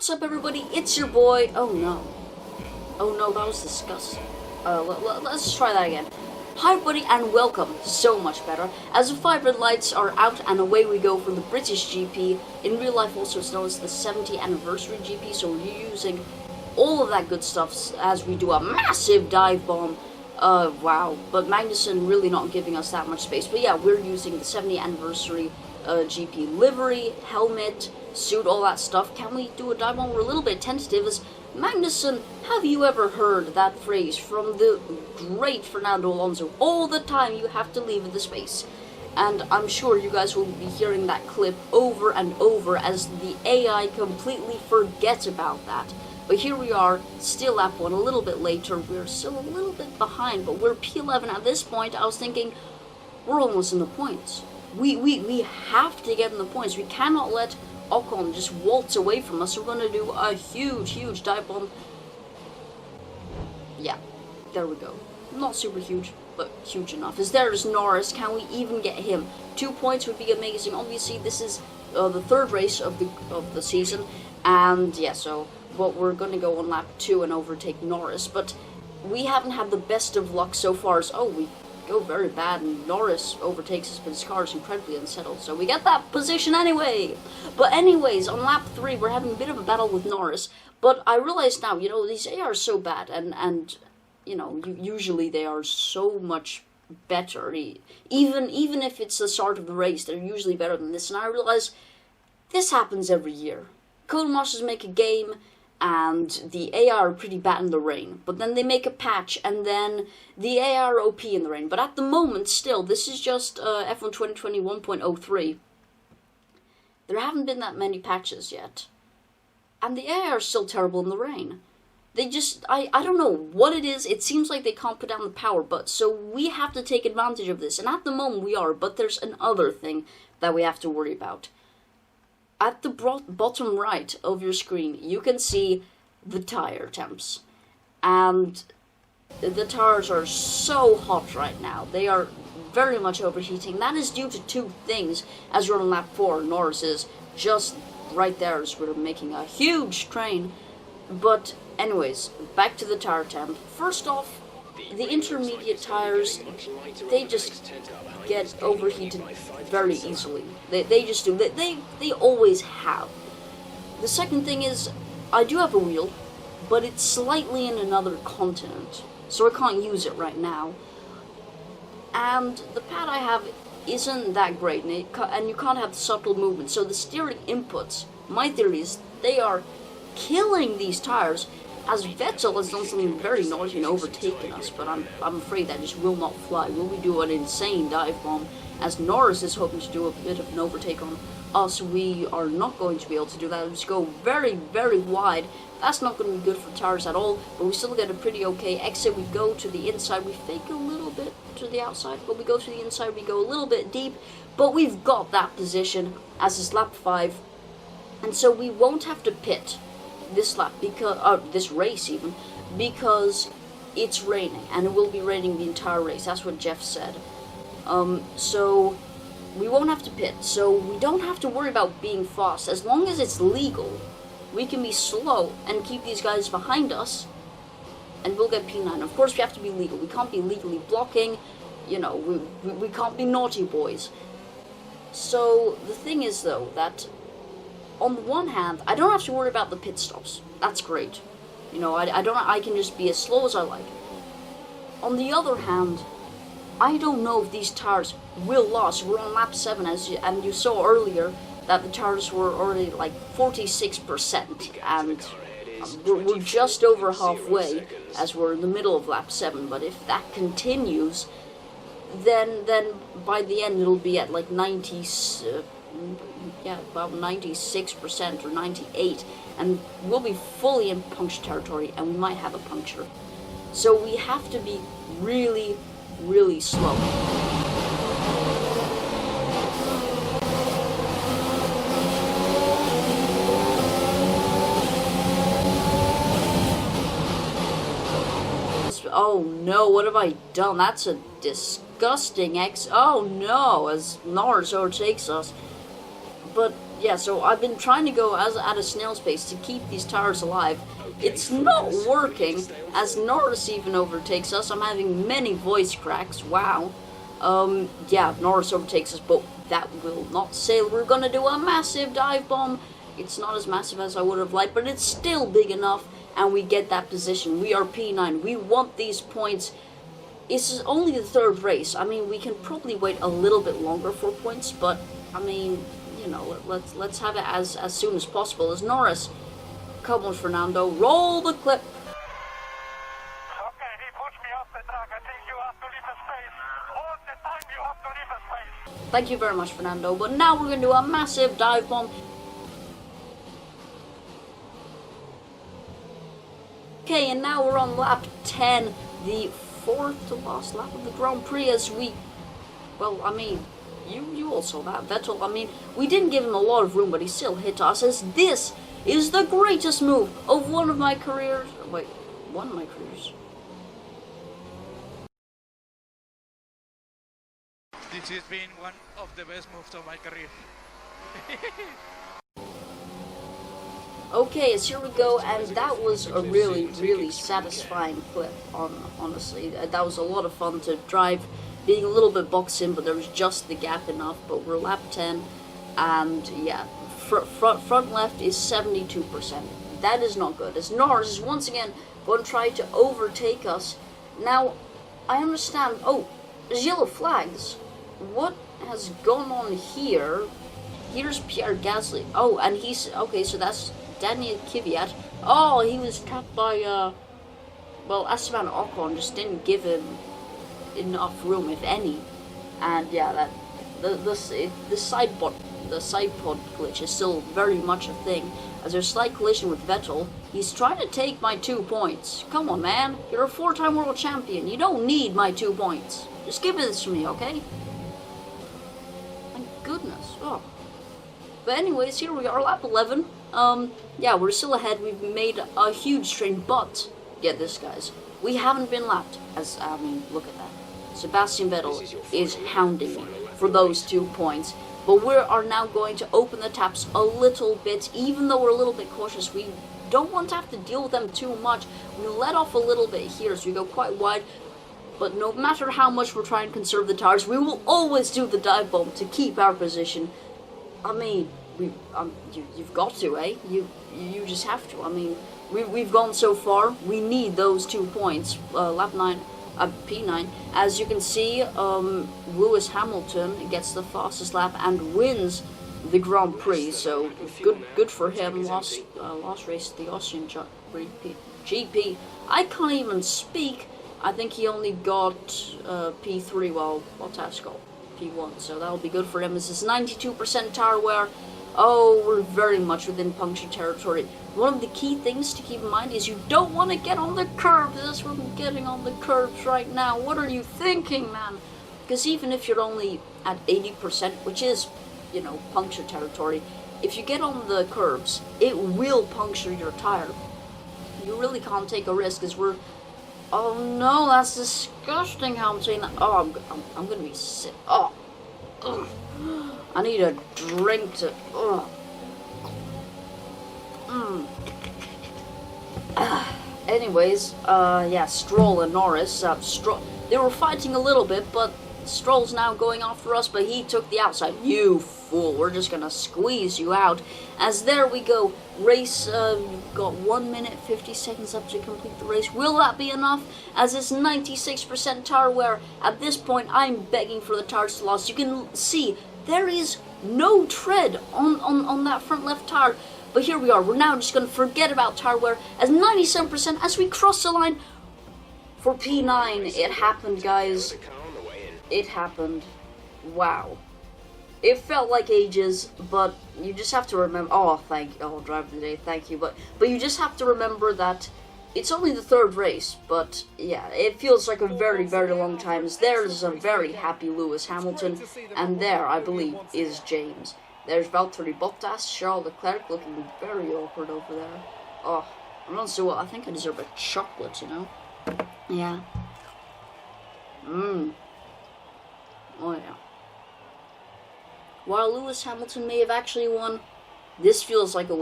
What's up, everybody? It's your boy. Oh no. Oh no, that was disgusting. Let's just try that again. Hi, everybody, and welcome. So much better. As the 5 red lights are out, and away we go for the British GP. In real life, also, it's known as the 70th anniversary GP, so we're using all of that good stuff as we do a massive dive bomb. Wow. But Magnussen really not giving us that much space. But yeah, we're using the 70th anniversary GP livery, helmet, suit, all that stuff. Can we do a dive bomb? We're a little bit tentative. As Magnussen, have you ever heard that phrase from the great Fernando Alonso? All the time you have to leave the space. And I'm sure you guys will be hearing that clip over and over as the AI completely forgets about that. But here we are, still lap 1, a little bit later. We're still a little bit behind, but we're P11 at this point. I was thinking, we're almost in the points. We have to get in the points. We cannot let Ocon just waltz away from us. We're going to do a huge dive bomb. Yeah, there we go. Not super huge, but huge enough. As there's Norris. Can we even get him? 2 points would be amazing. Obviously, this is the third race of the season, and yeah, so but we're going to go on lap 2 and overtake Norris. But we haven't had the best of luck so far. As we go very bad, and Norris overtakes us, but his car is incredibly unsettled, so we get that position anyway. But anyways, on lap 3, we're having a bit of a battle with Norris, but I realize now, these AI are so bad, and usually they are so much better. Even if it's the start of the race, they're usually better than this, and I realize this happens every year. Codemasters make a game, and the AI are pretty bad in the rain. But then they make a patch, and then the AI are OP in the rain. But at the moment, still, this is just F1 2020 1.03. There haven't been that many patches yet. And the AI are still terrible in the rain. They just, I don't know what it is. It seems like they can't put down the power. But so we have to take advantage of this. And at the moment we are. But there's another thing that we have to worry about. At the bottom right of your screen, you can see the tire temps. And the tires are so hot right now. They are very much overheating. That is due to two things. As we're on lap 4, Norris is just right there as we're making a huge train. But anyways, back to the tire temp. First off, the intermediate tires, they just get overheated very easily. They just do. They always have. The second thing is, I do have a wheel, but it's slightly in another continent, so I can't use it right now. And the pad I have isn't that great, and you can't have subtle movement. So the steering inputs, my theory is, they are killing these tires. As Vettel has done something very naughty and overtaken us, but I'm afraid that just will not fly. Will we do an insane dive bomb? As Norris is hoping to do a bit of an overtake on us, we are not going to be able to do that. We'll just go very wide. That's not going to be good for tires at all, but we still get a pretty okay exit. We go to the inside. We fake a little bit to the outside, but we go to the inside. We go a little bit deep, but we've got that position as is lap 5, and so we won't have to pit this lap, because this race even, because it's raining, and it will be raining the entire race. That's what Jeff said. So we won't have to pit, so we don't have to worry about being fast. As long as it's legal, we can be slow and keep these guys behind us, and we'll get P9. Of course, we have to be legal. We can't be legally blocking. We can't be naughty boys. So the thing is, though, that on the one hand, I don't have to worry about the pit stops. That's great. I can just be as slow as I like. On the other hand, I don't know if these tires will last. We're on lap 7, and you saw earlier that the tires were already like 46%, and we're just over halfway as we're in the middle of lap 7. But if that continues, then by the end it'll be at like about 96% or 98%, and we'll be fully in puncture territory, and we might have a puncture. So we have to be really slow. Oh no, what have I done? That's a disgusting oh no, as Norris overtakes us. But yeah, so I've been trying to go at a snail's pace to keep these tires alive. It's not working, as Norris even overtakes us. I'm having many voice cracks, wow. Yeah, Norris overtakes us, but that will not say we're gonna do a massive dive bomb. It's not as massive as I would have liked, but it's still big enough, and we get that position. We are P9, we want these points. It's only the third race. I mean, we can probably wait a little bit longer for points, but, I mean, you know, let's have it as soon as possible. As Norris, come on, Fernando, roll the clip. Okay, he pushed me off the track. I think you have to leave the space. All the time you have to leave the space. Thank you very much, Fernando. But now we're going to do a massive dive bomb. Okay, and now we're on lap 10, the fourth to last lap of the Grand Prix, as we, well, I mean, you all saw that. Vettel, I mean, we didn't give him a lot of room, but he still hit us, as this is the greatest move of one of my careers. Wait, one of my careers. This has been one of the best moves of my career. Okay, so here we go, and that was a really, really satisfying clip, honestly. That was a lot of fun to drive, being a little bit boxed in, but there was just the gap enough. But we're lap 10, and yeah, front left is 72%. That is not good, as Norris is once again going to try to overtake us. Now, I understand, oh, there's yellow flags. What has gone on here? Here's Pierre Gasly. Oh, and he's, okay, so that's Daniel Kvyat. Oh, he was tapped by, well, Esteban Ocon just didn't give him enough room, if any. And yeah, that the side pod glitch is still very much a thing. As there's a slight collision with Vettel, he's trying to take my 2 points. Come on, man, you're a 4-time world champion. You don't need my 2 points. Just give this to me, okay? Thank goodness. Oh. But anyways, here we are, lap 11. Yeah, we're still ahead. We've made a huge train, but get this, guys, we haven't been lapped. As I mean, look at that. Sebastian Vettel is hounding me for those 2 points. But we are now going to open the taps a little bit, even though we're a little bit cautious. We don't want to have to deal with them too much. We let off a little bit here, so we go quite wide. But no matter how much we're trying to conserve the tires, we will always do the dive bomb to keep our position. I mean, you've got to, eh? You just have to. I mean, we've gone so far. We need those 2 points. Lap 9, P9. As you can see, Lewis Hamilton gets the fastest lap and wins the Grand Prix. So good for him. Last race, the Austrian GP. I can't even speak. I think he only got P3, while Bottas got P1. So that'll be good for him. This is 92% tire wear. Oh, we're very much within puncture territory. One of the key things to keep in mind is you don't want to get on the curbs. That's what I'm getting on the curbs right now. What are you thinking, man? Because even if you're only at 80%, which is, you know, puncture territory, if you get on the curbs, it will puncture your tire. You really can't take a risk, because we're... Oh no, that's disgusting how I'm saying that. Oh, I'm gonna be sick. Oh, ugh. I need a drink to. Anyways, yeah, Stroll and Norris. They were fighting a little bit, but Stroll's now going after us, but he took the outside. You fool, we're just gonna squeeze you out. As there we go, race, you've got 1 minute, 50 seconds up to complete the race. Will that be enough? As it's 96% tire wear. At this point, I'm begging for the tires to last. You can see, there is no tread on that front left tire. But here we are, we're now just gonna forget about tire wear, as 97% as we cross the line for P9. It happened, guys. It happened. Wow. It felt like ages, but you just have to remember. Oh, driver of the day, thank you. But you just have to remember that it's only the third race. But yeah, it feels like a very, very long time. There's a very happy Lewis Hamilton, and there, I believe, is James. There's Valtteri Bottas, Charles Leclerc looking very awkward over there. Oh, I'm not so well. I think I deserve a chocolate, you know. Yeah. Oh yeah. While Lewis Hamilton may have actually won, This feels like a way